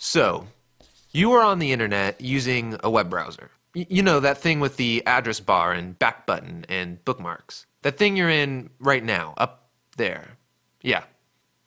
So, you are on the internet using a web browser. You know, that thing with the address bar and back button and bookmarks. That thing you're in right now, up there. Yeah,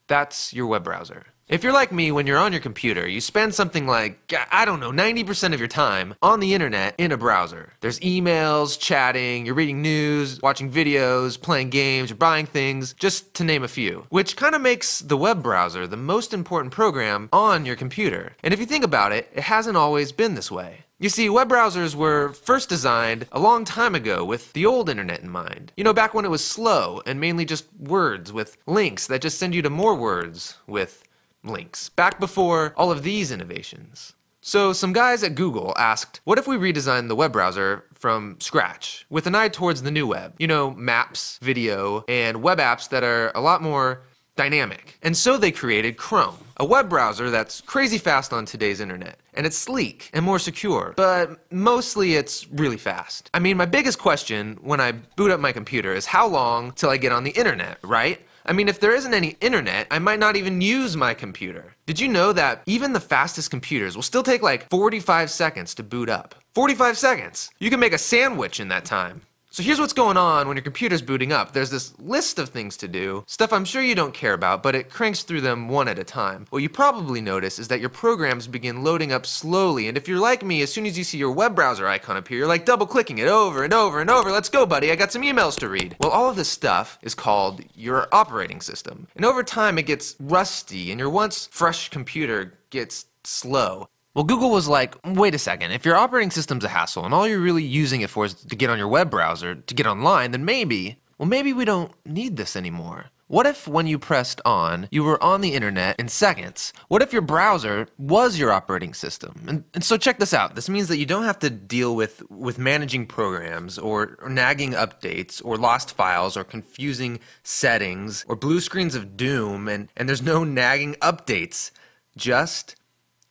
that's your web browser. If you're like me, when you're on your computer, you spend something like, I don't know, 90% of your time on the internet in a browser. There's emails, chatting, you're reading news, watching videos, playing games, you're buying things, just to name a few. Which kind of makes the web browser the most important program on your computer. And if you think about it, it hasn't always been this way. You see, web browsers were first designed a long time ago with the old internet in mind. You know, back when it was slow and mainly just words with links that just send you to more words with links, back before all of these innovations. So some guys at Google asked, what if we redesigned the web browser from scratch with an eye towards the new web? You know, maps, video, and web apps that are a lot more dynamic. And so they created Chrome, a web browser that's crazy fast on today's internet. And it's sleek and more secure, but mostly it's really fast. I mean, my biggest question when I boot up my computer is how long till I get on the internet, right? I mean, if there isn't any internet, I might not even use my computer. Did you know that even the fastest computers will still take like 45 seconds to boot up? 45 seconds! You can make a sandwich in that time. So here's what's going on when your computer's booting up. There's this list of things to do, stuff I'm sure you don't care about, but it cranks through them one at a time. What you probably notice is that your programs begin loading up slowly, and if you're like me, as soon as you see your web browser icon appear, you're like double-clicking it over and over and over. Let's go, buddy, I got some emails to read. Well, all of this stuff is called your operating system. And over time, it gets rusty, and your once fresh computer gets slow. Well, Google was like, wait a second, if your operating system's a hassle and all you're really using it for is to get on your web browser, to get online, then maybe we don't need this anymore. What if when you pressed on, you were on the internet in seconds? What if your browser was your operating system? And so check this out. This means that you don't have to deal with managing programs or nagging updates or lost files or confusing settings or blue screens of doom and there's no nagging updates. Just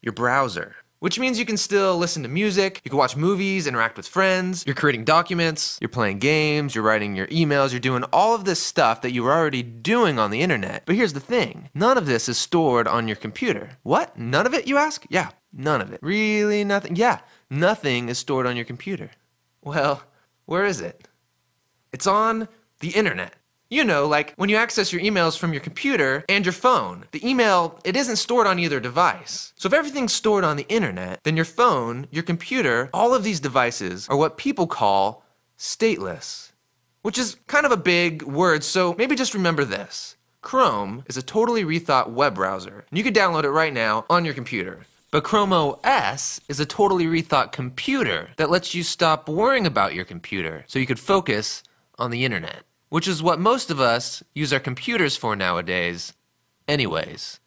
your browser. Which means you can still listen to music, you can watch movies, interact with friends, you're creating documents, you're playing games, you're writing your emails, you're doing all of this stuff that you were already doing on the internet. But here's the thing, none of this is stored on your computer. What? None of it, you ask? Yeah, none of it. Really nothing? Yeah, nothing is stored on your computer. Well, where is it? It's on the internet. You know, like when you access your emails from your computer and your phone. The email, it isn't stored on either device. So if everything's stored on the internet, then your phone, your computer, all of these devices are what people call stateless. Which is kind of a big word, so maybe just remember this. Chrome is a totally rethought web browser, and you can download it right now on your computer. But Chrome OS is a totally rethought computer that lets you stop worrying about your computer so you could focus on the internet. Which is what most of us use our computers for nowadays anyways.